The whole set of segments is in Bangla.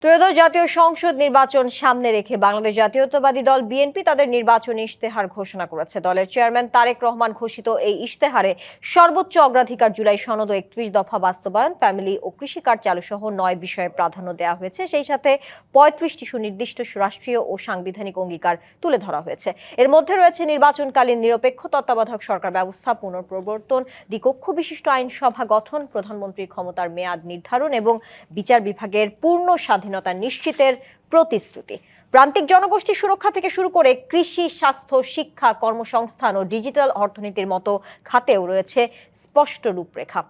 ত্রয়োদশ জাতীয় সংসদ নির্বাচন সামনে রেখে বাংলাদেশ জাতীয়তাবাদী দল বিএনপি তাদের নির্বাচনী ইশতেহার ঘোষণা করেছে। দলের চেয়ারম্যান তারেক রহমান ঘোষিত এই ইশতেহারে সর্বোচ্চ অগ্রাধিকার জুলাই সনদ ও ৩১ দফা বাস্তবায়ন, ফ্যামিলি ও কৃষি কার্ড চালু সহ ৯ বিষয়ে প্রাধান্য দেওয়া হয়েছে। সেই সাথে ৩৫টি সুনির্দিষ্ট রাষ্ট্রীয় ও সাংবিধানিক অঙ্গীকার তুলে ধরা হয়েছে। এর মধ্যে রয়েছে নির্বাচনকালীন নিরপেক্ষ তত্ত্বাবধায়ক সরকার ব্যবস্থা পুনঃপ্রবর্তন, দ্বিকক্ষ বিশিষ্ট আইনসভা গঠন, প্রধানমন্ত্রীর ক্ষমতার মেয়াদ নির্ধারণ এবং বিচার বিভাগের পূর্ণ স্বাধীনতা নিশ্চিতের প্রতিশ্রুতি। প্রান্তিক জনগোষ্ঠী সুরক্ষা থেকে শুরু করে কৃষি, স্বাস্থ্য, শিক্ষা, কর্মসংস্থান ও ডিজিটাল অর্থনীতির মতো খাতেও রয়েছে স্পষ্ট রূপরেখা।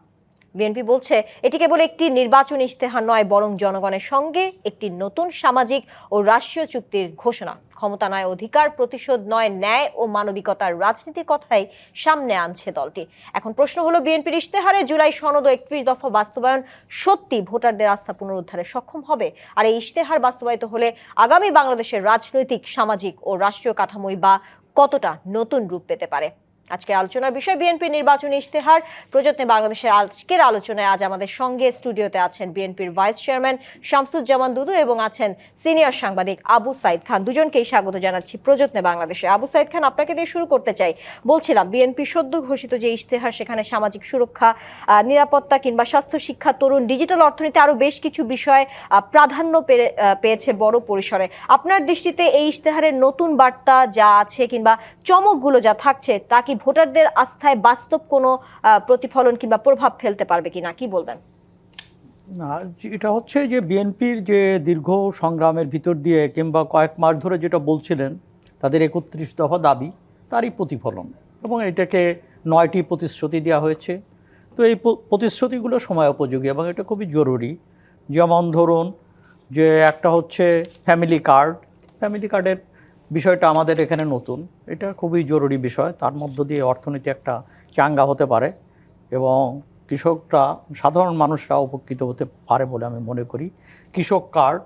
বিএনপি বলছে এটি কেবল একটি নির্বাচনী ইশতেহার নয়, বরং জনগণের সঙ্গে একটি নতুন সামাজিক ও রাষ্ট্রীয় চুক্তির ঘোষণা। ক্ষমতা নয় অধিকার, প্রতিশোধ নয় ন্যায় ও মানবিকতার রাজনীতির কথাই সামনে আনছে দলটি। এখন প্রশ্ন হলো, বিএনপির ইশতেহারে জুলাই সনদ ও ৩১ দফা বাস্তবায়ন সত্যি ভোটারদের আস্থা পুনরুদ্ধারে সক্ষম হবে? আর এই ইশতেহার বাস্তবায়িত হলে আগামী বাংলাদেশের রাজনৈতিক, সামাজিক ও রাষ্ট্রীয় কাঠামোই বা কতটা নতুন রূপ পেতে পারে? আজকের আলোচনার বিষয় বিএনপির নির্বাচনী ইশতেহার। প্রযত্নে বাংলাদেশের আজকের আলোচনায় আজ আমাদের সঙ্গে স্টুডিওতে আছেন বিএনপির ভাইস চেয়ারম্যান শামসুজ্জামান দুদু এবং আছেন সিনিয়র সাংবাদিক আবু সাইদ খান। দুজনকেই স্বাগত জানাচ্ছি প্রযত্নে বাংলাদেশে। আবু সাইদ খান, আপনাকে দিয়ে শুরু করতে চাই। বলছিলাম, বিএনপি সদ্য ঘোষিত যে ইশতেহার, সেখানে সামাজিক সুরক্ষা, নিরাপত্তা কিংবা স্বাস্থ্য, শিক্ষা, তরুণ, ডিজিটাল অর্থনীতি আরো বেশ কিছু বিষয় প্রাধান্য পেয়েছে বড় পরিসরে। আপনার দৃষ্টিতে এই ইশতেহারের নতুন বার্তা যা আছে কিংবা চমকগুলো যা থাকছে, তা কি ভোটারদের আস্থায় বাস্তব কোনো প্রতিফলন কিংবা প্রভাব ফেলতে পারবে কিনা, কি বলবেন? না, এটা হচ্ছে যে বিএনপির যে দীর্ঘ সংগ্রামের ভিতর দিয়ে কিংবা কয়েক মাস ধরে যেটা বলছিলেন তাদের ৩১ দফা দাবি, তারই প্রতিফলন। এবং এটাকে ৯টি প্রতিশ্রুতি দেওয়া হয়েছে। তো এই প্রতিশ্রুতিগুলো সময় উপযোগী এবং এটা খুবই জরুরি। যেমন ধরুন যে একটা হচ্ছে ফ্যামিলি কার্ডের বিষয়টা আমাদের এখানে নতুন, এটা খুবই জরুরি বিষয়। তার মধ্য দিয়ে অর্থনীতি একটা চাঙ্গা হতে পারে এবং কৃষকরা, সাধারণ মানুষরা উপকৃত হতে পারে বলে আমি মনে করি। কৃষক কার্ড,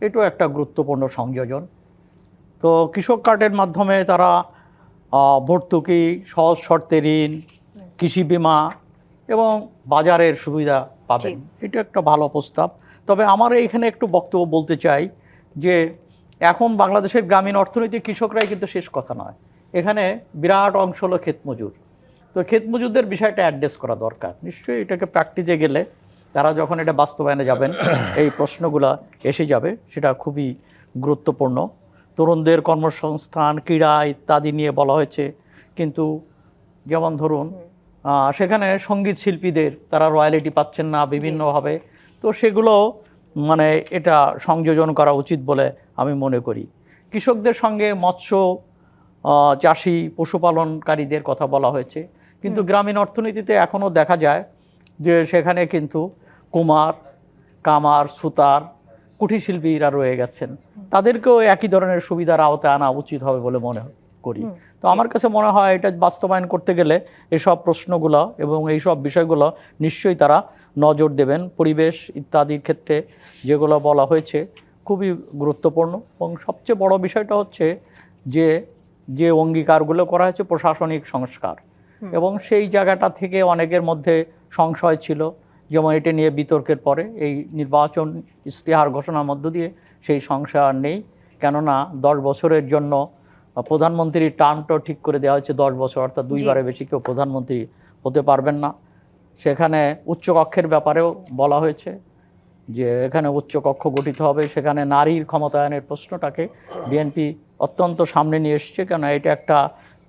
এটাও একটা গুরুত্বপূর্ণ সংযোজন। তো কৃষক কার্ডের মাধ্যমে তারা ভর্তুকি, সহজ শর্তে ঋণ, কৃষি বিমা এবং বাজারের সুবিধা পাবেন। এটা একটা ভালো প্রস্তাব। তবে আমার এখানে একটু বক্তব্য বলতে চাই যে এখন বাংলাদেশের গ্রামীণ অর্থনীতি কৃষকরাই কিন্তু শেষ কথা নয়। এখানে বিরাট অংশ হলো ক্ষেতমজুর। তো ক্ষেতমজুরদের বিষয়টা অ্যাড্রেস করা দরকার। নিশ্চয়ই এটাকে প্র্যাকটিসে গেলে তারা যখন এটা বাস্তবায়নে যাবেন এই প্রশ্নগুলো এসে যাবে, সেটা খুবই গুরুত্বপূর্ণ। তরুণদের কর্মসংস্থান, ক্রীড়া ইত্যাদি নিয়ে বলা হয়েছে, কিন্তু যেমন ধরুন সেখানে সঙ্গীত শিল্পীদের তারা রয়্যালিটি পাচ্ছেন না বিভিন্নভাবে। তো সেগুলো মানে এটা সংযোজন করা উচিত বলে আমি মনে করি। কৃষকদের সঙ্গে মৎস্য চাষি, পশুপালনকারীদের কথা বলা হয়েছে, কিন্তু গ্রামীণ অর্থনীতিতে এখনও দেখা যায় যে সেখানে কিন্তু কুমার, কামার, সুতার, কুঠির শিল্পীরা রয়ে গেছেন। তাদেরকেও একই ধরনের সুবিধার আওতায় আনা উচিত হবে বলে মনে করি। তো আমার কাছে মনে হয় এটা বাস্তবায়ন করতে গেলে এসব প্রশ্নগুলো এবং এইসব বিষয়গুলো নিশ্চয়ই তারা নজর দেবেন। পরিবেশ ইত্যাদির ক্ষেত্রে যেগুলো বলা হয়েছে খুবই গুরুত্বপূর্ণ। এবং সবচেয়ে বড় বিষয়টা হচ্ছে যে অঙ্গীকারগুলো করা হয়েছে প্রশাসনিক সংস্কার, এবং সেই জায়গাটা থেকে অনেকের মধ্যে সংশয় ছিল। যেমন এটা নিয়ে বিতর্কের পরে এই নির্বাচন ইশতেহার ঘোষণার মধ্য দিয়ে সেই সংশয় আর নেই। কেননা 10 বছরের জন্য প্রধানমন্ত্রীর টার্মটাও ঠিক করে দেওয়া হয়েছে 10 বছর, অর্থাৎ 2 বারের বেশি কেউ প্রধানমন্ত্রী হতে পারবেন না। সেখানে উচ্চকক্ষের ব্যাপারেও বলা হয়েছে যে এখানে উচ্চকক্ষ গঠিত হবে। সেখানে নারীর ক্ষমতায়নের প্রশ্নটাকে বিএনপি অত্যন্ত সামনে নিয়ে এসছে, কেন এটা একটা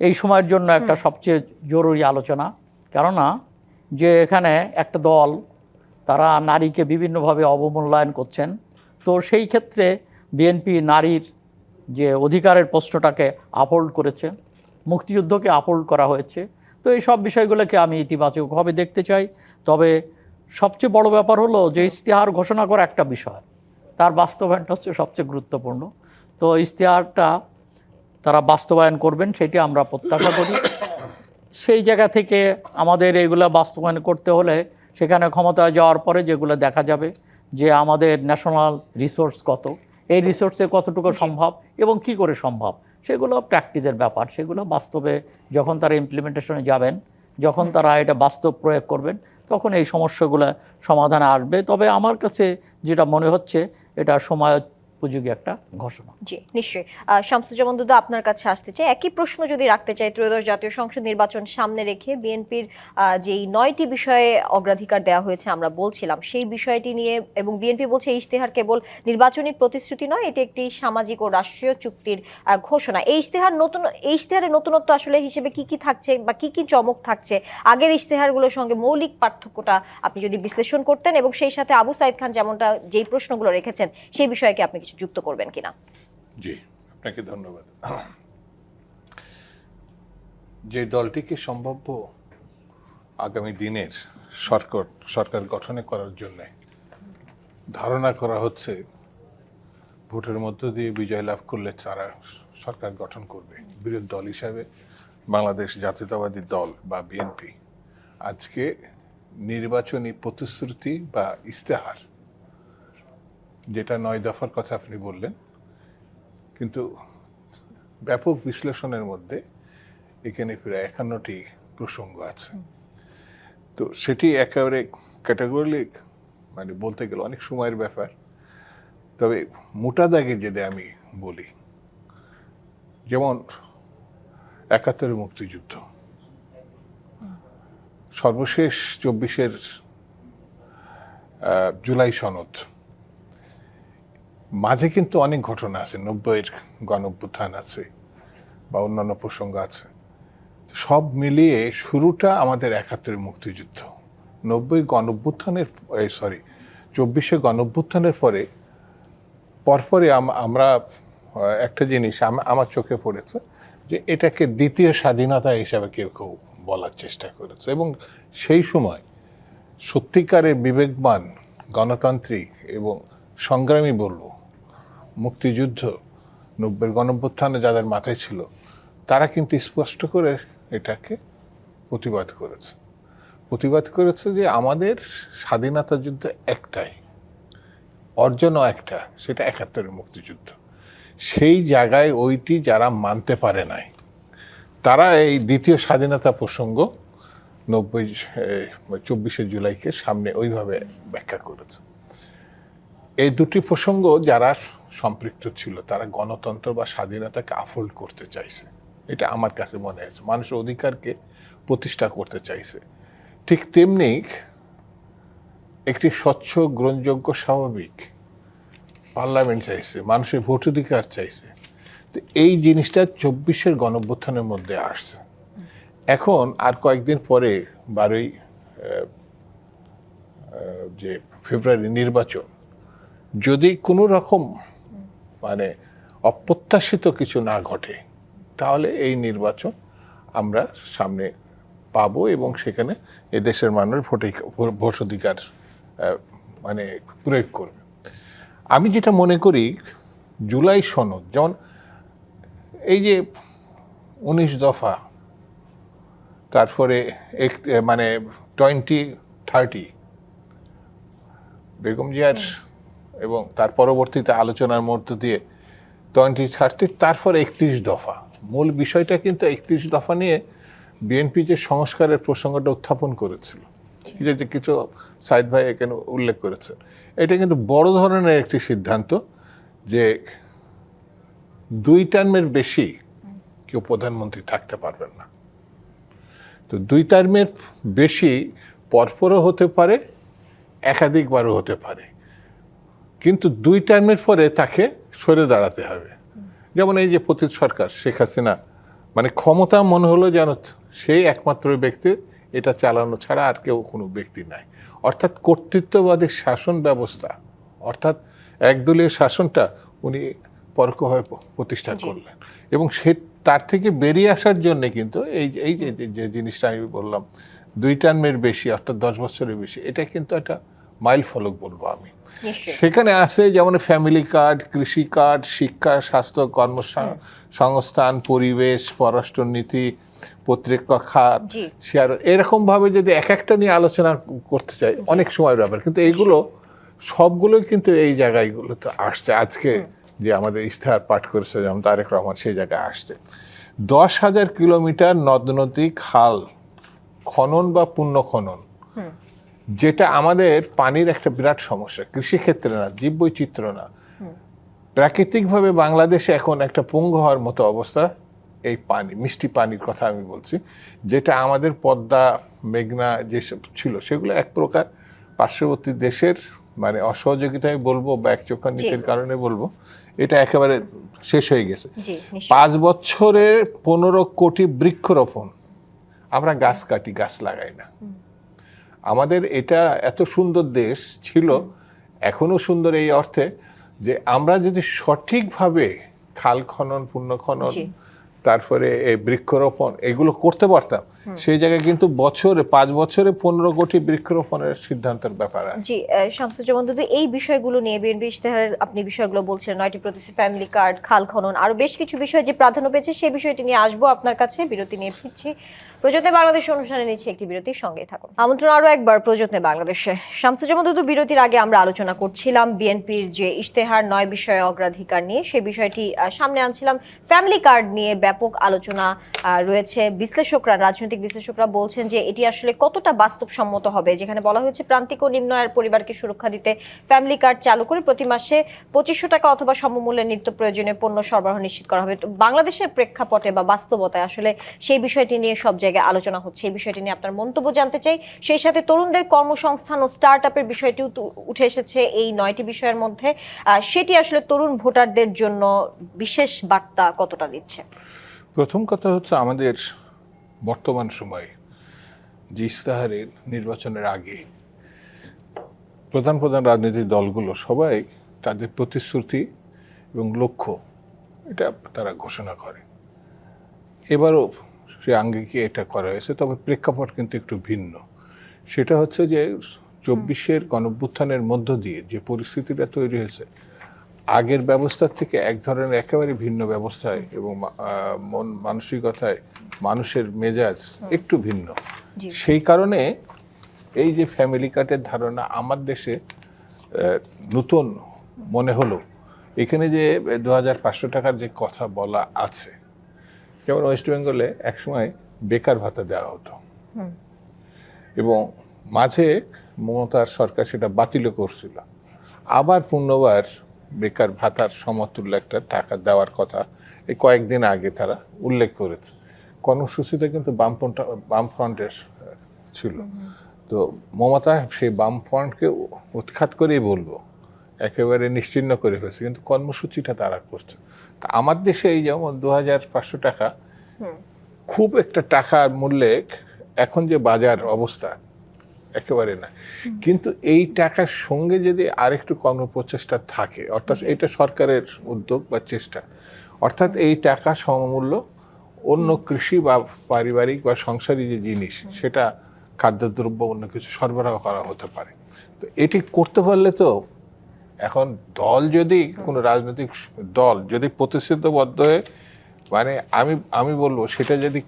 এই সময়ের জন্য একটা সবচেয়ে জরুরি আলোচনা। কেননা যে এখানে একটা দল তারা নারীকে বিভিন্নভাবে অবমূল্যায়ন করছেন। তো সেই ক্ষেত্রে বিএনপি নারীর যে অধিকারের প্রশ্নটাকে আপহোল্ড করেছে, মুক্তিযুদ্ধকে আপহোল্ড করা হয়েছে। তো এই সব বিষয়গুলোকে আমি ইতিবাচকভাবে দেখতে চাই। তবে সবচেয়ে বড় ব্যাপার হলো যে ইশতেহার ঘোষণা করা একটা বিষয়, তার বাস্তবায়নটা হচ্ছে সবচেয়ে গুরুত্বপূর্ণ। তো ইশতেহারটা তারা বাস্তবায়ন করবেন সেটি আমরা প্রত্যাশা করি। সেই জায়গা থেকে আমাদের এগুলো বাস্তবায়ন করতে হলে সেখানে ক্ষমতায় যাওয়ার পরে যেগুলো দেখা যাবে যে আমাদের ন্যাশনাল রিসোর্স কত, এই রিসোর্সে কতটুকু সম্ভব এবং কি করে সম্ভব, সেগুলো প্র্যাকটিসের ব্যাপার। সেগুলো বাস্তবে যখন তারা ইমপ্লিমেন্টেশনে যাবেন, যখন তারা এটা বাস্তব প্রয়োগ করবেন, তখন এই সমস্যাগুলো সমাধানে আসবে। তবে আমার কাছে যেটা মনে হচ্ছে এটা সময়োপযোগী একটা ঘোষণা। জি নিশ্চয়ই। শামসুজ্জামান দুদু, আপনার কাছে আসতে চাই, একই প্রশ্ন যদি রাখতে চাই, ত্রয়োদশ জাতীয় সংসদ নির্বাচন সামনে রেখে বিএনপির যেই 9টি বিষয়ে অগ্রাধিকার দেওয়া হয়েছে আমরা বলছিলাম, সেই বিষয়টি নিয়ে, এবং বিএনপি বলছে এই ইশতেহার কেবল নির্বাচনী প্রতিশ্রুতি নয়, এটি একটি সামাজিক ও রাষ্ট্রীয় চুক্তির ঘোষণা। এই ইশতেহারের নতুনত্ব আসলে হিসেবে কি কি থাকছে বা কি কি চমক থাকছে আগের ইশতেহারগুলোর সঙ্গে, মৌলিক পার্থক্যটা আপনি যদি বিশ্লেষণ করতেন, এবং সেই সাথে আবু সাইদ খান যেমনটা যেই প্রশ্নগুলো রেখেছেন সেই বিষয়ে কি আপনি কিছু যুক্ত করবেন কিনা? জি, আপনাকে ধন্যবাদ। যে দলটিকে সম্ভাব্য আগামী দিনের সরকার গঠনে করার জন্য ধারণা করা হচ্ছে ভোটের মধ্য দিয়ে বিজয় লাভ করলে তারা সরকার গঠন করবে, বিরোধী দল হিসাবে বাংলাদেশ জাতীয়তাবাদী দল বা বিএনপি আজকে নির্বাচনী প্রতিশ্রুতি বা ইশতেহার, যেটা 9 দফার কথা আপনি বললেন, কিন্তু ব্যাপক বিশ্লেষণের মধ্যে এখানে প্রায় 51টি প্রসঙ্গ আছে। তো সেটি একেবারে ক্যাটাগরিক মানে বলতে গেলে অনেক সময়ের ব্যাপার। তবে মোটা দাগে যদি আমি বলি, যেমন 71 মুক্তিযুদ্ধ, সর্বশেষ 24-এর জুলাই সনদ, মাঝে কিন্তু অনেক ঘটনা আছে, 90-এর গণঅভ্যুত্থান আছে বা অন্যান্য প্রসঙ্গ আছে। সব মিলিয়ে শুরুটা আমাদের 71 মুক্তিযুদ্ধ, 24-এ গণঅভ্যুত্থানের পরপরই আমরা একটা জিনিস আমার চোখে পড়েছে যে এটাকে দ্বিতীয় স্বাধীনতা হিসাবে কেউ কেউ বলার চেষ্টা করেছে, এবং সেই সময় সত্যিকারের বিবেকবান গণতান্ত্রিক এবং সংগ্রামী বলবো মুক্তিযুদ্ধ 90-এর গণঅভ্যুত্থানে যাদের মাথায় ছিল, তারা কিন্তু স্পষ্ট করে এটাকে প্রতিবাদ করেছে যে আমাদের স্বাধীনতা যুদ্ধ একটাই, অর্জনও একটা, সেটা 71-এর মুক্তিযুদ্ধ। সেই জায়গায় ওইটি যারা মানতে পারে নাই, তারা এই দ্বিতীয় স্বাধীনতা প্রসঙ্গ 24শে জুলাইকে সামনে ওইভাবে ব্যাখ্যা করেছে। এই দুটি প্রসঙ্গ যারা সম্পৃক্ত ছিল তারা গণতন্ত্র বা স্বাধীনতাকে আফোল্ড করতে চাইছে, এটা আমার কাছে মনে হয়েছে, মানুষের অধিকারকে প্রতিষ্ঠা করতে চাইছে। ঠিক তেমনি একটি স্বচ্ছ, গ্রহণযোগ্য, স্বাভাবিক পার্লামেন্ট চাইছে, মানুষের ভোটাধিকার চাইছে। তো এই জিনিসটা 24-এর গণঅভ্যুত্থানের মধ্যে আসছে। এখন আর কয়েকদিন পরে 12ই যে ফেব্রুয়ারি নির্বাচন, যদি কোনো রকম মানে অপ্রত্যাশিত কিছু না ঘটে, তাহলে এই নির্বাচন আমরা সামনে পাবো এবং সেখানে এদেশের মানুষ ভোটাধিকার মানে প্রয়োগ করবে। আমি যেটা মনে করি, জুলাই সনদ যেমন এই যে 19 দফা, তারপরে মানে 2030 বেগম জিয়ার, এবং তার পরবর্তীতে আলোচনার মধ্য দিয়ে 2030, তারপরে 31 দফা। মূল বিষয়টা কিন্তু 31 দফা নিয়ে বিএনপি যে সংস্কারের প্রসঙ্গটা উত্থাপন করেছিল, যে কিছু সাইদ ভাই এখানে উল্লেখ করেছেন, এটা কিন্তু বড় ধরনের একটি সিদ্ধান্ত যে 2 টার্মের বেশি কেউ প্রধানমন্ত্রী থাকতে পারবেন না। তো 2 টার্মের বেশি পরপরও হতে পারে, একাধিকবারও হতে পারে, কিন্তু 2 টার্মের পরে তাকে সরে দাঁড়াতে হবে। যেমন এই যে পতিত সরকার শেখ হাসিনা, মানে ক্ষমতা মনে হলো যেন সেই একমাত্র ব্যক্তি, এটা চালানো ছাড়া আর কেউ কোনো ব্যক্তি নাই। অর্থাৎ কর্তৃত্ববাদী শাসন ব্যবস্থা, অর্থাৎ একদলীয় শাসনটা উনি পরোক্ষভাবে প্রতিষ্ঠা করলেন, এবং সে তার থেকে বেরিয়ে আসার জন্যে কিন্তু এই যে জিনিসটা আমি বললাম 2 টার্মের বেশি, অর্থাৎ 10 বছরের বেশি, এটা কিন্তু একটা মাইল ফলক বলবো আমি। সেখানে আছে যেমন ফ্যামিলি কার্ড, কৃষি কার্ড, শিক্ষা, স্বাস্থ্য, কর্মসংস্থান, পরিবেশ, পররাষ্ট্রনীতি, পত্রিকা খাত, শেয়ার, এরকমভাবে যদি এক একটা নিয়ে আলোচনা করতে চাই অনেক সময়ের ব্যাপার, কিন্তু এইগুলো সবগুলোই কিন্তু এই জায়গাগুলো তো আসছে। আজকে যে আমাদের ইশতেহার পাঠ করেছে যেমন তারেক রহমান, সেই জায়গায় আসছে 10,000 কিলোমিটার নদ নদী, খাল খনন বা পুনঃখনন, যেটা আমাদের পানির একটা বিরাট সমস্যা, কৃষিক্ষেত্রে না, জীববৈচিত্র্য না, প্রাকৃতিকভাবে বাংলাদেশে এখন একটা পঙ্গু হওয়ার মতো অবস্থা। এই পানি, মিষ্টি পানির কথা আমি বলছি, যেটা আমাদের পদ্মা, মেঘনা যেসব ছিল সেগুলো এক প্রকার পার্শ্ববর্তী দেশের মানে অসহযোগিতায় বলবো বা একচোখা নীতির কারণে বলবো, এটা একেবারে শেষ হয়ে গেছে। 5 বছরে 15 কোটি বৃক্ষরোপণ, আমরা গাছ কাটি, গাছ লাগাই না। আমাদের এটা এত সুন্দর দেশ ছিল, এখনো সুন্দর এই অর্থে যে আমরা যদি সঠিকভাবে খাল খনন, পুনঃখনন, তারপরে এই বৃক্ষরোপণ এগুলো করতে পারতাম, সেই জায়গায় কিন্তু 5 বছরে 15 কোটি বৃক্ষরোপণের সিদ্ধান্তের ব্যাপার আছে। জি, শামসুজ্জামান দুদু, এই বিষয়গুলো নিয়ে বিএনপি ইশতেহারের আপনি বিষয়গুলো বলছিলেন, 9টি প্রতিশ্রুতি, ফ্যামিলি কার্ড, খাল খনন, আরো বেশ কিছু বিষয় যে প্রাধান্য পেয়েছে সেই বিষয়টি নিয়ে আসবো আপনার কাছে। বিরতি নিয়ে ফিরছি। প্রযত্নে বাংলাদেশ অনুষ্ঠানে নিচ্ছে একটি বিরতির সঙ্গেই থাকুন। আমন্ত্রণ আরো একবার প্রযত্নে বাংলাদেশে। শামসুজ্জামান দুদু, বিরতির আগে আমরা আলোচনা করছিলাম বিএনপির যে ইশতেহার 9 বিষয়ে অগ্রাধিকার নিয়ে, সেই বিষয়টি সামনে আনছিলাম। ফ্যামিলি কার্ড নিয়ে ব্যাপক আলোচনা রয়েছে। বিশ্লেষকরা, রাজনৈতিক বিশ্লেষকরা বলছেন যে এটি আসলে কতটা বাস্তবসম্মত হবে, যেখানে বলা হয়েছে প্রান্তিক ও নিম্ন আয়ের পরিবারকে সুরক্ষা দিতে ফ্যামিলি কার্ড চালু করে প্রতি মাসে 2500 টাকা অথবা সমমূল্যে নিত্য প্রয়োজনীয় পণ্য সরবরাহ নিশ্চিত করা হবে। তো বাংলাদেশের প্রেক্ষাপটে বা বাস্তবতায় আসলে সেই বিষয়টি নিয়ে সব জায়গায় আলোচনা হচ্ছে। এই বিষয়টি নিয়ে আপনার মন্তব্য জানতে চাই। সেই সাথে তরুণদের কর্মসংস্থান ও স্টার্ট আপের বিষয়টিও উঠে এসেছে এই 9টি বিষয়ের মধ্যে। সেটি আসলে তরুণ ভোটারদের জন্য বিশেষ বার্তা কতটা দিচ্ছে? প্রথম কথা হচ্ছে, আমাদের বর্তমান সময়ে যে ইশতেহারের নির্বাচনের আগে প্রধান প্রধান রাজনৈতিক দলগুলো সবাই তাদের প্রতিশ্রুতি এবং লক্ষ্য এটা তারা ঘোষণা করে। এবারও সে আঙ্গিকে এটা করা হয়েছে, তবে প্রেক্ষাপট কিন্তু একটু ভিন্ন। সেটা হচ্ছে যে 24-এর গণঅভ্যুত্থানের মধ্য দিয়ে যে পরিস্থিতিটা তৈরি হয়েছে, আগের ব্যবস্থার থেকে এক ধরনের একেবারে ভিন্ন ব্যবস্থায় এবং মন মানসিকতায় মানুষের মেজাজ একটু ভিন্ন। সেই কারণে এই যে ফ্যামিলি কার্ডের ধারণা আমার দেশে নতুন মনে হলো। এখানে যে 2500 টাকার যে কথা বলা আছে, যেমন ওয়েস্ট বেঙ্গলে একসময় বেকার ভাতা দেওয়া হতো এবং মাঝে মমতার সরকার সেটা বাতিলও করছিল, আবার পুনর্বার বেকার ভাতার সমতুল্য একটা টাকা দেওয়ার কথা এই কয়েকদিন আগে তারা উল্লেখ করেছে। কর্মসূচিতে কিন্তু বামফ্রন্টের ছিল। তো মমতা সেই বামফ্রন্টকে উৎখাত করেই বলবো, একেবারে নিশ্চিহ্ন করে ফেলছে, কিন্তু কর্মসূচিটা তারা করছে। তা আমার দেশে এই যেমন 2500 টাকা খুব একটা টাকার মূল্যে এখন যে বাজার অবস্থা একেবারে না, কিন্তু এই টাকার সঙ্গে যদি আরেকটু কর্মপ্রচেষ্টা থাকে, অর্থাৎ এটা সরকারের উদ্যোগ বা চেষ্টা, অর্থাৎ এই টাকা সমমূল্য অন্য কৃষি বা পারিবারিক বা সংসারী যে জিনিস, সেটা খাদ্যদ্রব্য অন্য কিছু সরবরাহ করা হতে পারে। তো এটি করতে পারলে তো এখন দল যদি কোনো রাজনৈতিক দল যদি প্রতিশ্রুতিবদ্ধ হয়ে মানে আমি বলবো সেটা যদি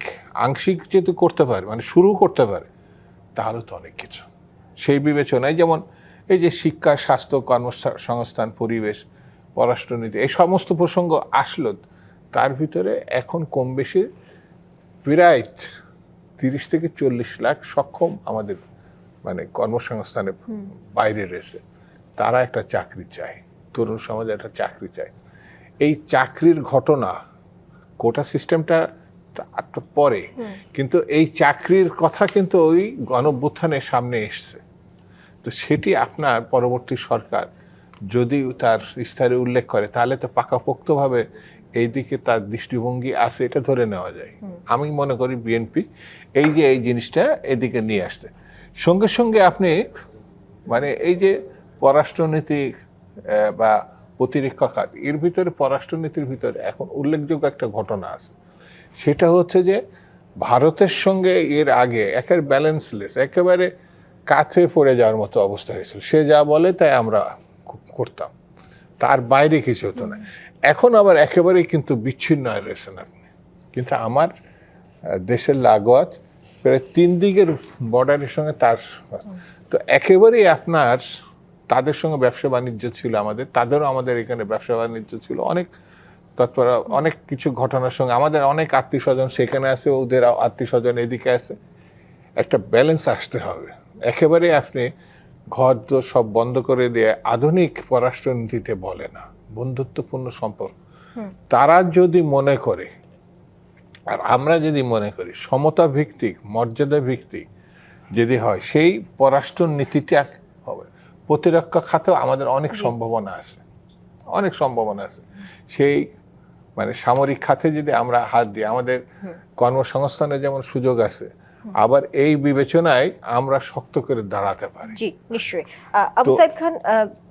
আংশিক যদি করতে পারে, মানে শুরু করতে পারে, তাহলে তো অনেক কিছু। সেই বিবেচনায় যেমন এই যে শিক্ষা, স্বাস্থ্য, কর্মসংস্থান, পরিবেশ, পররাষ্ট্রনীতি, এই সমস্ত প্রসঙ্গ আসলো, তার ভিতরে এখন কম বেশি প্রায় 30 থেকে 40 লাখ সক্ষম আমাদের মানে কর্মসংস্থানের বাইরে রয়েছে। তারা একটা চাকরি চায়, তরুণ সমাজে একটা চাকরি চায়। এই চাকরির ঘটনা, কোটা সিস্টেমটা পরে, কিন্তু এই চাকরির কথা কিন্তু ওই গণঅভ্যুত্থানের সামনে এসছে। তো সেটি আপনার পরবর্তী সরকার যদি তার ইশতেহারে উল্লেখ করে, তাহলে তো পাকাপোক্তভাবে এই দিকে তার দৃষ্টিভঙ্গি আছে, এটা ধরে নেওয়া যায়। আমি মনে করি বিএনপি এই যে এই জিনিসটা এদিকে নিয়ে আসছে। সঙ্গে সঙ্গে আপনি মানে এই যে পররাষ্ট্রনীতি বা প্রতিরক্ষা খাত, এর ভিতরে পররাষ্ট্রনীতির ভিতরে এখন উল্লেখযোগ্য একটা ঘটনা আছে। সেটা হচ্ছে যে ভারতের সঙ্গে এর আগে একেবারে ব্যালেন্সলেস, একেবারে কাছে পড়ে যাওয়ার মতো অবস্থা হয়েছিল। সে যা বলে তাই আমরা করতাম, তার বাইরে কিছু হতো না। এখন আবার একেবারেই কিন্তু বিচ্ছিন্ন হয়ে রয়েছেন আপনি। কিন্তু আমার দেশের লাগোয়াজ প্রায় 3 দিকের বর্ডারের সঙ্গে তার, তো একেবারেই আপনার তাদের সঙ্গে ব্যবসা বাণিজ্য ছিল আমাদের, তাদেরও আমাদের এখানে ব্যবসা বাণিজ্য ছিল অনেক তৎপর, অনেক কিছু ঘটনার সঙ্গে আমাদের অনেক আত্মীয় স্বজন সেখানে আছে, ওদের আত্মীয় স্বজন এদিকে আছে। একটা ব্যালেন্স আসতে হবে। একেবারে আপনি ঘর দোর সব বন্ধ করে দিয়ে আধুনিক পররাষ্ট্রনীতিতে বলে না, বন্ধুত্বপূর্ণ সম্পর্ক। তারা যদি মনে করে আর আমরা যদি মনে করি সমতা ভিত্তিক, মর্যাদা ভিত্তিক যদি হয়, সেই পররাষ্ট্র নীতিটা হবে। প্রতিরক্ষা খাতেও আমাদের অনেক সম্ভাবনা আছে, অনেক সম্ভাবনা আছে। সেই মানে সামরিক খাতে যদি আমরা হাত দিই, আমাদের কর্মসংস্থানের যেমন সুযোগ আছে, আবার এই বিবেচনায় আমরা শক্ত করে দাঁড়াতে পারি। জি নিশ্চয়ই। আবু সাইদ খান,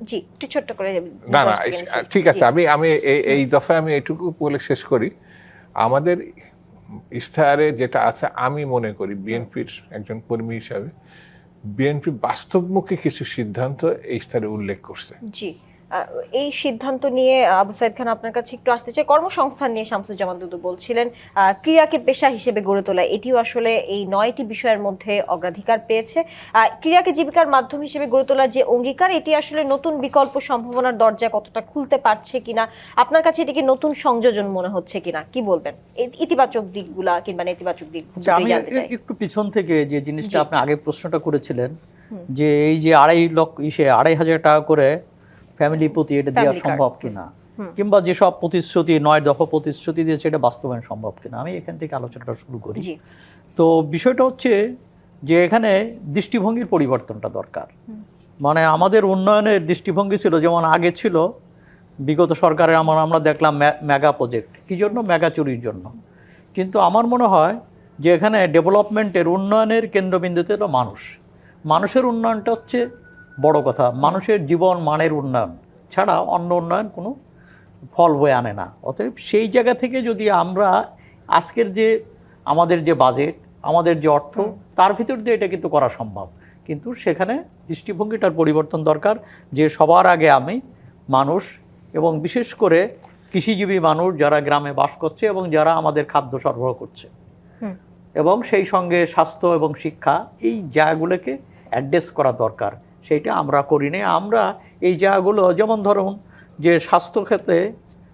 জি একটু ছোট্ট করে। না না, ঠিক আছে, আমি এই দফায় আমি এইটুকু বলে শেষ করি। আমাদের ইশতেহারে যেটা আছে, আমি মনে করি বিএনপির একজন কর্মী হিসাবে বিএনপি বাস্তবমুখী কিছু সিদ্ধান্ত এই ইশতেহারে উল্লেখ করছে। জি, এই সিদ্ধান্ত নিয়ে আবু সাইদ খান আপনার কাছে একটু আসতে চাই। কর্মসংস্থান নিয়ে শামসুজ্জামান দুদু বলছিলেন ক্রীড়াকে পেশা হিসেবে গড়ে তোলা, এটিও আসলে এই 9টি বিষয়ের মধ্যে অগ্রাধিকার পেয়েছে। ক্রীড়াকে জীবিকার মাধ্যম হিসেবে গড়ে তোলার যে অঙ্গীকার, এটি আসলে নতুন বিকল্প সম্ভাবনার দরজা কতটা খুলতে পারছে কিনা, আপনার কাছে এটিকে নতুন সংযোজন মনে হচ্ছে কিনা, কি বলবেন? ইতিবাচক দিকগুলা কিংবা নেতিবাচক দিক আমি একটু পিছন থেকে যে জিনিসটা আপনি আগে প্রশ্নটা করেছিলেন, যে এই যে 2,500 টাকা করে ফ্যামিলি প্রতি এটা দেওয়া সম্ভব কিনা, কিংবা যেসব প্রতিশ্রুতি 9 দফা প্রতিশ্রুতি দিয়েছে এটা বাস্তবায়ন সম্ভব কিনা, আমি এখান থেকে আলোচনাটা শুরু করি। তো বিষয়টা হচ্ছে যে এখানে দৃষ্টিভঙ্গির পরিবর্তনটা দরকার। মানে আমাদের উন্নয়নের দৃষ্টিভঙ্গি ছিল যেমন আগে ছিল বিগত সরকারের, আমরা দেখলাম মেগা প্রজেক্ট, কি জন্য? মেগা চুরির জন্য। কিন্তু আমার মনে হয় যে এখানে ডেভেলপমেন্টের, উন্নয়নের কেন্দ্রবিন্দুতে হলো মানুষ। মানুষের উন্নয়নটা হচ্ছে বড় কথা। মানুষের জীবন মানের উন্নয়ন ছাড়া অন্য উন্নয়ন কোনো ফল বয়ে আনে না। অতএব সেই জায়গা থেকে যদি আমরা আজকের যে আমাদের যে বাজেট, আমাদের যে অর্থ, তার ভিতর দিয়ে এটা কিন্তু করা সম্ভব, কিন্তু সেখানে দৃষ্টিভঙ্গিটার পরিবর্তন দরকার। যে সবার আগে আমি মানুষ, এবং বিশেষ করে কৃষিজীবী মানুষ যারা গ্রামে বাস করছে এবং যারা আমাদের খাদ্য সরবরাহ করছে, এবং সেই সঙ্গে স্বাস্থ্য এবং শিক্ষা, এই জায়গাগুলোকে অ্যাড্রেস করা দরকার। সেইটা আমরা করি না। আমরা এই জায়গাগুলো, যেমন ধরুন যে স্বাস্থ্যক্ষেত্রে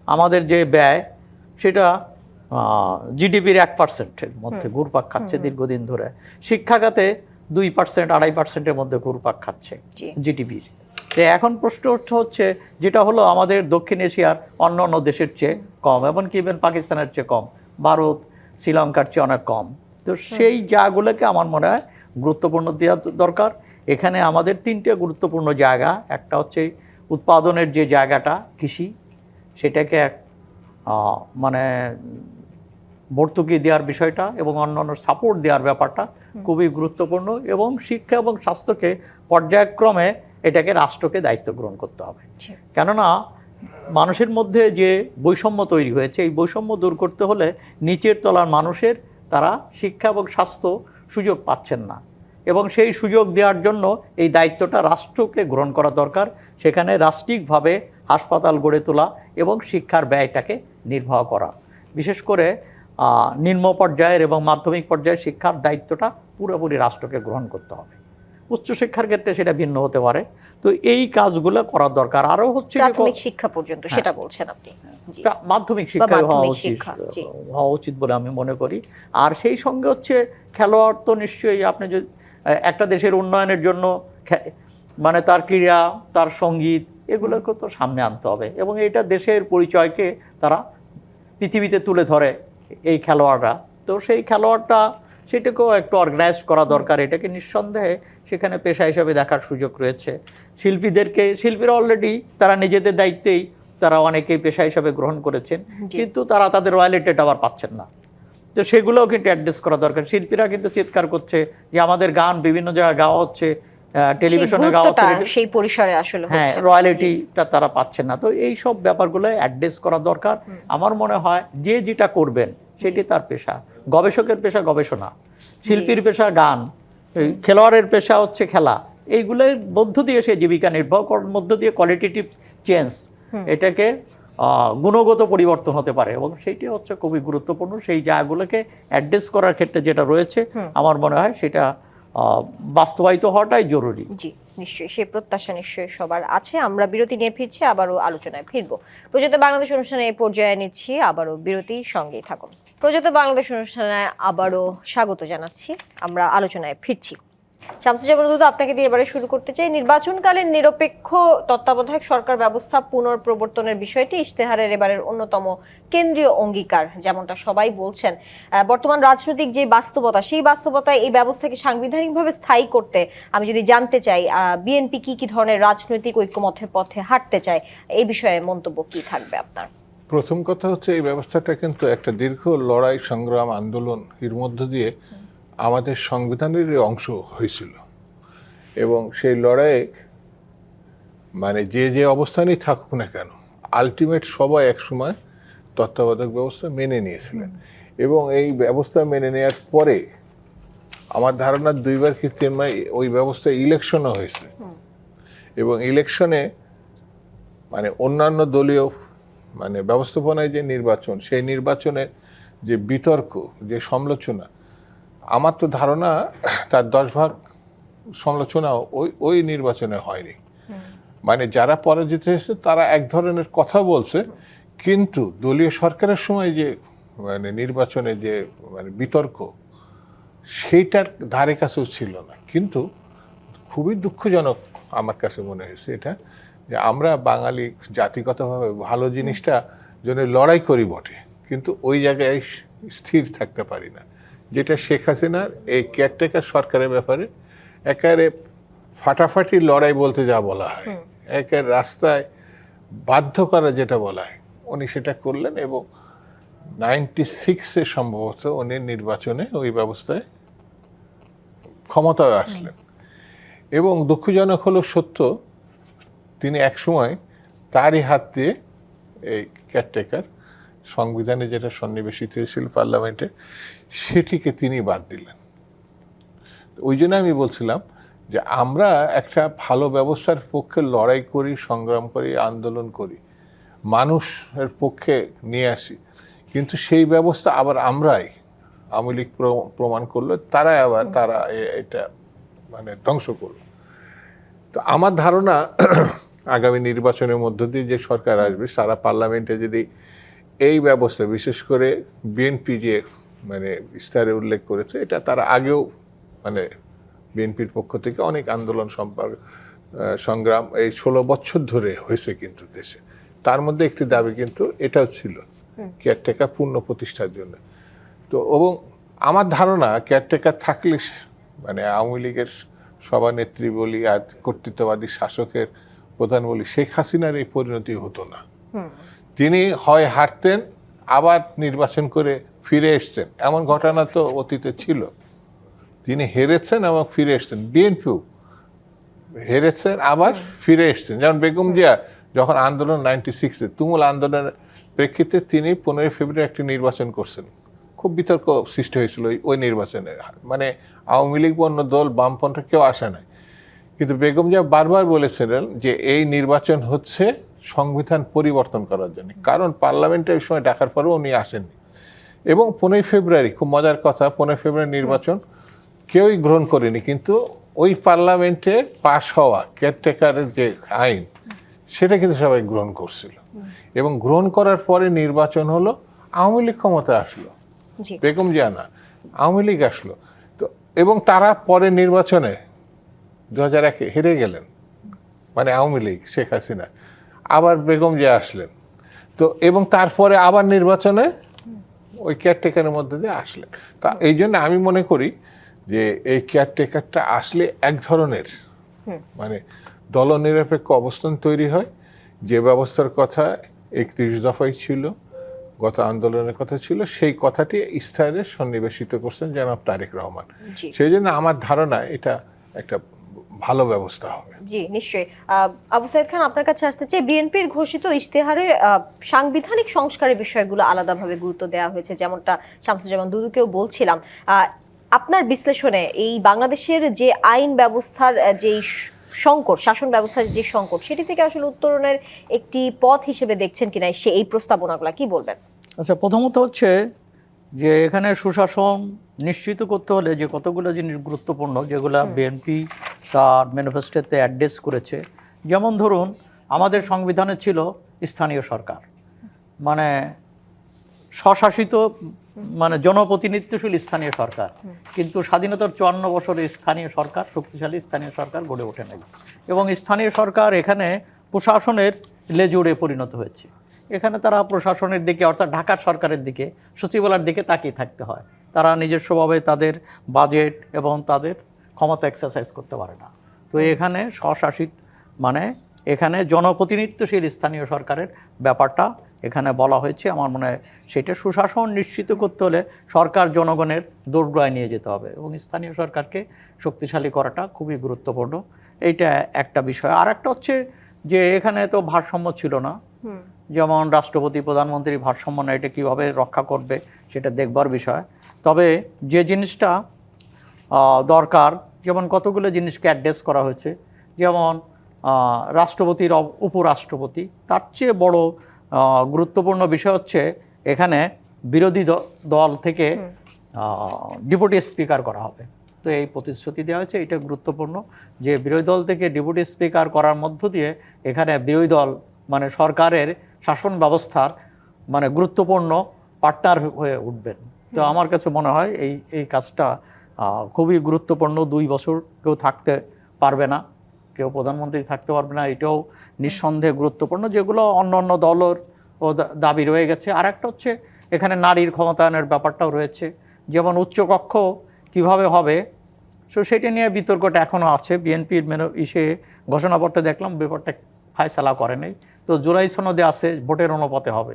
আমাদের যে ব্যয়, সেটা জিডিপির 1%-এর মধ্যে ঘুরপাক খাচ্ছে দীর্ঘদিন ধরে। শিক্ষাখাতে 2%, 2.5%-এর মধ্যে ঘুরপাক খাচ্ছে জিডিপির। তো এখন প্রশ্ন হচ্ছে, যেটা হলো আমাদের দক্ষিণ এশিয়ার অন্য অন্য দেশের চেয়ে কম, এমনকি ইভেন পাকিস্তানের চেয়ে কম, ভারত, শ্রীলঙ্কার চেয়ে অনেক কম। তো সেই জায়গাগুলোকে আমার মনে হয় গুরুত্বপূর্ণ দেওয়া দরকার। এখানে আমাদের 3টে গুরুত্বপূর্ণ জায়গা। একটা হচ্ছে উৎপাদনের যে জায়গাটা, কৃষি, সেটাকে মানে ভর্তুকি দেওয়ার বিষয়টা এবং অন্যান্য সাপোর্ট দেওয়ার ব্যাপারটা খুবই গুরুত্বপূর্ণ। এবং শিক্ষা এবং স্বাস্থ্যকে পর্যায়ক্রমে এটাকে রাষ্ট্রকে দায়িত্ব গ্রহণ করতে হবে। কেননা মানুষের মধ্যে যে বৈষম্য তৈরি হয়েছে, এই বৈষম্য দূর করতে হলে নিচের তলার মানুষের, তারা শিক্ষা এবং স্বাস্থ্য সুযোগ পাচ্ছেন না, এবং সেই সুযোগ দেওয়ার জন্য এই দায়িত্বটা রাষ্ট্রকে গ্রহণ করা দরকার। সেখানে রাষ্ট্রিকভাবে হাসপাতাল গড়ে তোলা এবং শিক্ষার ব্যয়টাকে নির্বাহ করা, বিশেষ করে নিম্ন পর্যায়ের এবং মাধ্যমিক পর্যায়ের শিক্ষার দায়িত্বটা পুরোপুরি রাষ্ট্রকে গ্রহণ করতে হবে। উচ্চশিক্ষার ক্ষেত্রে সেটা ভিন্ন হতে পারে। তো এই কাজগুলো করা দরকার। আরও হচ্ছে প্রাথমিক শিক্ষা পর্যন্ত, সেটা বলছেন আপনি? মাধ্যমিক শিক্ষায় হওয়া উচিত বলে আমি মনে করি। আর সেই সঙ্গে হচ্ছে খেলোয়াড় তো নিশ্চয়ই, আপনি যদি একটা দেশের উন্নয়নের জন্য মানে তার ক্রীড়া, তার সঙ্গীত, এগুলোকে তো সামনে আনতে হবে, এবং এটা দেশের পরিচয়কে তারা পৃথিবীতে তুলে ধরে এই খেলোয়াড়রা। তো সেই খেলোয়াড়টা, সেটাকেও একটু অর্গানাইজ করা দরকার। এটাকে নিঃসন্দেহে সেখানে পেশা হিসাবে দেখার সুযোগ রয়েছে। শিল্পীরা অলরেডি তারা নিজেদের দায়িত্বেই তারা অনেকেই পেশা হিসাবে গ্রহণ করেছেন, কিন্তু তারা তাদের রয়্যালিটিটা আবার পাচ্ছেন না। তো সেগুলোও কিন্তু অ্যাড্রেস করা দরকার। শিল্পীরা কিন্তু চিৎকার করছে যে আমাদের গান বিভিন্ন জায়গায় গাওয়া হচ্ছে, টেলিভিশনে গাওয়া হচ্ছে, সেই পরিসরে আসলে হ্যাঁ, রয়্যালিটিটা তারা পাচ্ছেন না। তো এই সব ব্যাপারগুলো অ্যাড্রেস করা দরকার। আমার মনে হয় যে যেটা করবেন সেটি তার পেশা। গবেষকের পেশা গবেষণা, শিল্পীর পেশা গান, খেলোয়াড়ের পেশা হচ্ছে খেলা। এইগুলোর মধ্য দিয়ে সে জীবিকা নির্বাহ করার মধ্য দিয়ে কোয়ালিটেটিভ চেঞ্জ, এটাকে গুণগত পরিবর্তন হতে পারে, এবং সেইটি হচ্ছে খুবই গুরুত্বপূর্ণ। সেই জায়গাগুলোকে অ্যাড্রেস করার ক্ষেত্রে যেটা রয়েছে, আমার মনে হয় সেটা বাস্তবায়িত হওয়াটাই জরুরি। জি নিশ্চয়ই, সেই প্রত্যাশা নিশ্চয়ই সবার আছে। আমরা বিরতি নিয়ে ফিরছি, আবারও আলোচনায় ফিরবো। প্রযুক্ত বাংলাদেশ অনুষ্ঠানে এই পর্যায়ে নিচ্ছি আবারও বিরতি, সঙ্গেই থাকুন। প্রযুক্ত বাংলাদেশ অনুষ্ঠানে আবারও স্বাগত জানাচ্ছি। আমরা আলোচনায় ফিরছি। শামসুজ্জামান দুদু, আপনাকে দিয়ে এবারে শুরু করতে চাই। নির্বাচনকালীন নিরপেক্ষ তত্ত্বাবধায়ক সরকার ব্যবস্থা পুনর্প্রবর্তনের বিষয়টি ইশতেহারের এবারের অন্যতম কেন্দ্রীয় অঙ্গীকার, যেমনটা সবাই বলছেন। বর্তমান রাজনৈতিক যে বাস্তবতা, সেই বাস্তবতায় এই ব্যবস্থাকে সাংবিধানিকভাবে স্থায়ী করতে আমি যদি জানতে চাই, বিএনপি কি ধরনের রাজনৈতিক ঐক্যমত্যের পথে হাঁটতে চায়, এই বিষয়ে মন্তব্য কি থাকবে আপনার? প্রথম কথা হচ্ছে, এই ব্যবস্থাটা কিন্তু একটা দীর্ঘ লড়াই, সংগ্রাম, আন্দোলন এর মধ্য দিয়ে আমাদের সংবিধানের অংশ হয়েছিল। এবং সেই লড়াইয়ে মানে যে অবস্থানেই থাকুক না কেন, আলটিমেট সবাই একসময় তত্ত্বাবধায়ক ব্যবস্থা মেনে নিয়েছিলেন। এবং এই ব্যবস্থা মেনে নেওয়ার পরে আমার ধারণা 2বার কি 3বার ওই ব্যবস্থায় ইলেকশনও হয়েছে। এবং ইলেকশনে মানে অন্যান্য দলীয় মানে ব্যবস্থাপনায় যে নির্বাচন, সেই নির্বাচনে যে বিতর্ক, যে সমালোচনা, আমার তো ধারণা তার 10 ভাগ সমালোচনাও ওই নির্বাচনে হয়নি। মানে যারা পরাজিত হয়েছে তারা এক ধরনের কথা বলছে, কিন্তু দলীয় সরকারের সময় যে মানে নির্বাচনে যে মানে বিতর্ক, সেইটার ধারে কাছেও ছিল না। কিন্তু খুবই দুঃখজনক আমার কাছে মনে হয়েছে এটা, যে আমরা বাঙালি জাতিগতভাবে ভালো জিনিসটা জন্য লড়াই করি বটে, কিন্তু ওই জায়গায় স্থির থাকতে পারি না। যেটা শেখ হাসিনার এই কেয়ারটেকার সরকারের ব্যাপারে একেবারে ফাটাফাটি লড়াই বলতে যা বলা হয়, একের রাস্তায় বাধ্য করা যেটা বলা হয়, উনি সেটা করলেন। এবং 96-এ সম্ভবত উনি নির্বাচনে ওই ব্যবস্থায় ক্ষমতায় আসলেন। এবং দুঃখজনক হলো সত্য, তিনি একসময় তারই হাত দিয়ে এই কেয়ারটেকার সংবিধানে যেটা সন্নিবেশিত হয়েছিল পার্লামেন্টে, সেটিকে তিনি বাদ দিলেন। ওই জন্য আমি বলছিলাম যে আমরা একটা ভালো ব্যবস্থার পক্ষে লড়াই করি, সংগ্রাম করি, আন্দোলন করি, মানুষের পক্ষে নিয়ে আসি, কিন্তু সেই ব্যবস্থা আবার আমরাই, আওয়ামী লীগ প্রমাণ করলো, তারা এটা মানে ধ্বংস করলো। তো আমার ধারণা আগামী নির্বাচনের মধ্য দিয়ে যে সরকার আসবে, সারা পার্লামেন্টে যদি এই ব্যবস্থা, বিশেষ করে বিএনপি যে মানে বিস্তারে উল্লেখ করেছে, এটা তারা আগেও মানে বিএনপির পক্ষ থেকে অনেক আন্দোলন সংগ্রাম এই 16 বছর ধরে হয়েছে কিন্তু দেশে। তার মধ্যে একটি দাবি কিন্তু এটাও ছিল, কেয়ারটেকার পূর্ণ প্রতিষ্ঠার জন্য। তো এবং আমার ধারণা কেয়ারটেকার থাকলে মানে আওয়ামী লীগের সভানেত্রী বলি আর কর্তৃত্ববাদী শাসকের প্রধান বলি শেখ হাসিনার এই পরিণতি হতো না। তিনি হয় হারতেন, আবার নির্বাচন করে ফিরে এসছেন, এমন ঘটনা তো অতীতে ছিল। তিনি হেরেছেন এবং ফিরে এসছেন, বিএনপিও হেরেছেন আবার ফিরে এসছেন। যেমন বেগম জিয়া যখন আন্দোলন 96-এ তুমুল আন্দোলনের প্রেক্ষিতে তিনি 15 ফেব্রুয়ারি একটি নির্বাচন করছেন, খুব বিতর্ক সৃষ্টি হয়েছিল ওই নির্বাচনে। মানে আওয়ামী লীগ বা অন্য দল, বামপন্থ কেউ আসে নাই, কিন্তু বেগম জিয়া বারবার বলেছিলেন যে এই নির্বাচন হচ্ছে সংবিধান পরিবর্তন করার জন্য, কারণ পার্লামেন্টে ওই সময় ডাকার পরেও উনি আসেননি। এবং 15 ফেব্রুয়ারি, খুব মজার কথা, 15 ফেব্রুয়ারি নির্বাচন কেউই গ্রহণ করেনি, কিন্তু ওই পার্লামেন্টে পাশ হওয়া কেয়ারটেকারের যে আইন, সেটা কিন্তু সবাই গ্রহণ করছিল। এবং গ্রহণ করার পরে নির্বাচন হলো, আওয়ামী লীগ ক্ষমতা আসলো, বেগম জিয়া না, আওয়ামী লীগ আসলো। তো এবং তারা পরে নির্বাচনে 2001-এ হেরে গেলেন, মানে আওয়ামী লীগ, শেখ হাসিনা, আবার বেগম জিয়া আসলেন। তো এবং তারপরে আবার নির্বাচনে ওই কেয়ারটেকারের মধ্যে দিয়ে আসলেন। তা এই জন্য আমি মনে করি যে এই কেয়ারটেকারটা আসলে এক ধরনের মানে দলনিরপেক্ষ অবস্থান তৈরি হয়, যে ব্যবস্থার কথা 31 দফায় ছিল, গত আন্দোলনের কথা ছিল, সেই কথাটি ইশতেহারে সন্নিবেশিত করছেন জনাব তারেক রহমান। সেই জন্য আমার ধারণা এটা একটা ভালো ব্যবস্থা হবে। জি, নিশ্চয়ই। আবু সাইদ খান, আপনার কাছে আসতে চাই। বিএনপির ঘোষিত ইশতেহারে সাংবিধানিক সংস্কারের বিষয়গুলো আলাদাভাবে গুরুত্ব দেওয়া হয়েছে, যেমনটা শামসুজ্জামান দুদুকেও বলছিলাম। আপনার বিশ্লেষণে এই বাংলাদেশের যে আইন ব্যবস্থার যে সংকট, শাসন ব্যবস্থার যে সংকট, সেটি থেকে আসলে উত্তরণের একটি পথ হিসেবে দেখছেন কিনা এই প্রস্তাবনাগুলো, কি বলবেন? আচ্ছা, প্রথমত হচ্ছে যে এখানে সুশাসন নিশ্চিত করতে হলে যে কতগুলো জিনিস গুরুত্বপূর্ণ, যেগুলো বিএনপি তার ম্যানিফেস্টোতে অ্যাড্রেস করেছে। যেমন ধরুন, আমাদের সংবিধানে ছিল স্থানীয় সরকার, মানে স্বশাসিত মানে জনপ্রতিনিধিত্বশীল স্থানীয় সরকার, কিন্তু স্বাধীনতার 54 বছরে স্থানীয় সরকার, শক্তিশালী স্থানীয় সরকার গড়ে ওঠে নাই। এবং স্থানীয় সরকার এখানে প্রশাসনের লেজুড়ে পরিণত হয়েছে। এখানে তারা প্রশাসনের দিকে, অর্থাৎ ঢাকার সরকারের দিকে, সচিবালয়ের দিকে তাকিয়ে থাকতে হয়। তারা নিজস্বভাবে তাদের বাজেট এবং তাদের ক্ষমতা এক্সারসাইজ করতে পারে না। তো এখানে স্বশাসিত, মানে এখানে জনপ্রতিনিধিত্বশীল স্থানীয় সরকারের ব্যাপারটা এখানে বলা হয়েছে। আমার মনে হয় সেটা সুশাসন নিশ্চিত করতে হলে সরকার জনগণের দোরগোড়ায় নিয়ে যেতে হবে এবং স্থানীয় সরকারকে শক্তিশালী করাটা খুবই গুরুত্বপূর্ণ। এইটা একটা বিষয়। আর একটা হচ্ছে যে এখানে তো ভারসাম্য ছিল না, যেমন রাষ্ট্রপতি প্রধানমন্ত্রী ভারসাম্য না, এটা কীভাবে রক্ষা করবে সেটা দেখবার বিষয়। তবে যে জিনিসটা দরকার, যেমন কতগুলো জিনিসকে অ্যাড্রেস করা হয়েছে, যেমন রাষ্ট্রপতির উপরাষ্ট্রপতি, তার চেয়ে বড় গুরুত্বপূর্ণ বিষয় হচ্ছে এখানে বিরোধী দল থেকে ডেপুটি স্পিকার করা হবে। তো এই প্রতিশ্রুতি দেওয়া হয়েছে, এটা গুরুত্বপূর্ণ যে বিরোধী দল থেকে ডেপুটি স্পিকার করার মধ্য দিয়ে এখানে বিরোধী দল মানে সরকারের শাসন ব্যবস্থার মানে গুরুত্বপূর্ণ পার্টনার হয়ে উঠবেন। তো আমার কাছে মনে হয় এই কাজটা খুবই গুরুত্বপূর্ণ। 2 বছর কেউ থাকতে পারবে না, কেউ প্রধানমন্ত্রী থাকতে পারবে না, এটাও নিঃসন্দেহে গুরুত্বপূর্ণ, যেগুলো অন্য অন্য দলের দাবি রয়ে গেছে। আর একটা হচ্ছে এখানে নারীর ক্ষমতায়নের ব্যাপারটাও রয়েছে, যেমন উচ্চকক্ষ কিভাবে হবে, সো সেটা নিয়ে বিতর্কটা এখনও আছে। বিএনপির ঘোষণাপত্র দেখলাম, ব্যাপারটা ফায়সালা করে নেই। তো জুলাই সনদে আছে ভোটের অনুপাতে হবে।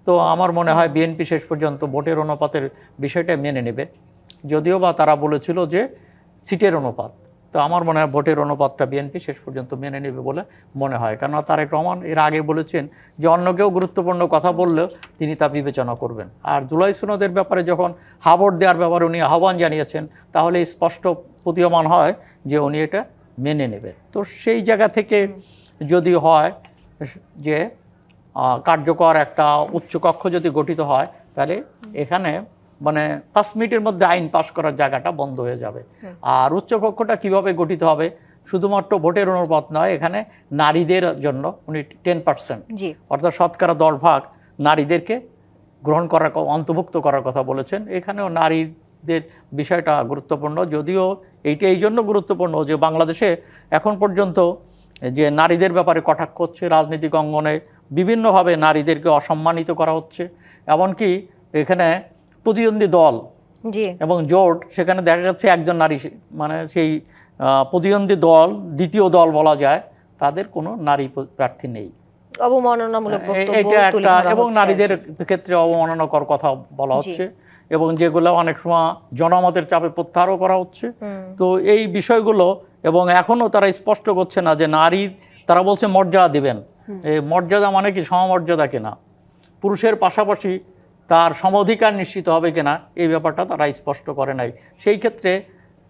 তো আমার মনে হয় বিএনপি শেষ পর্যন্ত ভোটের অনুপাতের বিষয়টা মেনে নেবে, যদিও বা তারা বলেছিল যে সিটের অনুপাত। তো আমার মনে হয় ভোটের অনুপাতটা বিএনপি শেষ পর্যন্ত মেনে নেবে বলে মনে হয়। কেননা তারেক রহমান এর আগে বলেছেন যে অন্য কেউ গুরুত্বপূর্ণ কথা বললেও তিনি তা বিবেচনা করবেন। আর জুলাই সনদের ব্যাপারে যখন হাবড় দেওয়ার ব্যাপারে উনি আহ্বান জানিয়েছেন, তাহলে স্পষ্ট প্রতীয়মান হয় যে উনি এটা মেনে নেবেন। তো সেই জায়গা থেকে যদি হয় যে কার্যকর একটা উচ্চকক্ষ যদি গঠিত হয়, তাহলে এখানে মানে 5 মিনিটের মধ্যে আইন পাশ করার জায়গাটা বন্ধ হয়ে যাবে। আর উচ্চকক্ষটা কিভাবে গঠিত হবে, শুধুমাত্র ভোটের অনুপাত নয়, এখানে নারীদের জন্য উনি 10%, অর্থাৎ শতকরা 10% নারীদেরকে গ্রহণ করার, অন্তর্ভুক্ত করার কথা বলেছেন। এখানেও নারীদের বিষয়টা গুরুত্বপূর্ণ, যদিও এইটা এই জন্য গুরুত্বপূর্ণ যে বাংলাদেশে এখন পর্যন্ত যে নারীদের ব্যাপারে কটাক্ষ হচ্ছে, রাজনৈতিক অঙ্গনে বিভিন্নভাবে নারীদেরকে অসম্মানিত করা হচ্ছে। এমনকি এখানে প্রতিদ্বন্দ্বী দল এবং জোট, সেখানে দেখা যাচ্ছে একজন নারী, মানে সেই প্রতিদ্বন্দ্বী দল, দ্বিতীয় দল বলা যায়, তাদের কোনো নারী প্রার্থী নেই। অবমাননামূলক বক্তব্য এটা একটা, এবং নারীদের ক্ষেত্রে অবমাননাকর কথা বলা হচ্ছে, এবং যেগুলো অনেক সময় জনমতের চাপে প্রত্যাহারও করা হচ্ছে। তো এই বিষয়গুলো, এবং এখনো তারা স্পষ্ট করছে না যে নারীর, তারা বলছে মর্যাদা দিবেন। এই মর্যাদা মানে কি সমমর্যাদা কিনা, পুরুষের পাশাপাশি তার সমঅধিকার নিশ্চিত হবে কিনা, এই ব্যাপারটা তারা স্পষ্ট করে নাই। সেই ক্ষেত্রে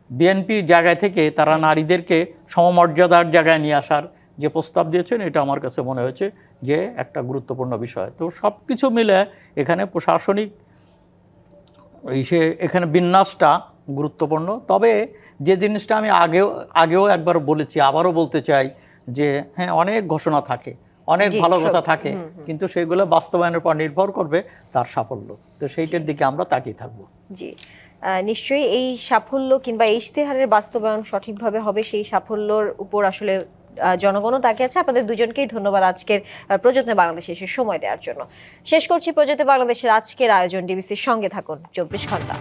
বিএনপির জায়গায় থেকে তারা নারীদেরকে সমমর্যাদার জায়গায় নিয়ে আসার যে প্রস্তাব দিয়েছেন, এটা আমার কাছে মনে হয়েছে যে একটা গুরুত্বপূর্ণ বিষয়। তো সব কিছু মিলে এখানে প্রশাসনিক এখানে বিন্যাসটা গুরুত্বপূর্ণ। তবে যে জিনিসটা আমি আগেও একবার বলেছি, আবারও বলতে চাই যে হ্যাঁ, অনেক ঘোষণা থাকে, অনেক ভালো কথা থাকে, কিন্তু সেগুলো বাস্তবায়নের উপর নির্ভর করবে তার সাফল্য। তো সেইটার দিকে আমরা তাকিয়ে থাকবো। জি, নিশ্চয়ই এই সাফল্য কিংবা এই ইশতেহারের বাস্তবায়ন সঠিকভাবে হবে, সেই সাফল্যর উপর আসলে জনগণও তাকিয়ে আছে। আপনাদের দুজনকেই ধন্যবাদ আজকের প্রযত্নে বাংলাদেশে এসে সময় দেওয়ার জন্য। শেষ করছি প্রযত্নে বাংলাদেশের আজকের আয়োজন। ডিবিসির সঙ্গে থাকুন 24 ঘন্টা।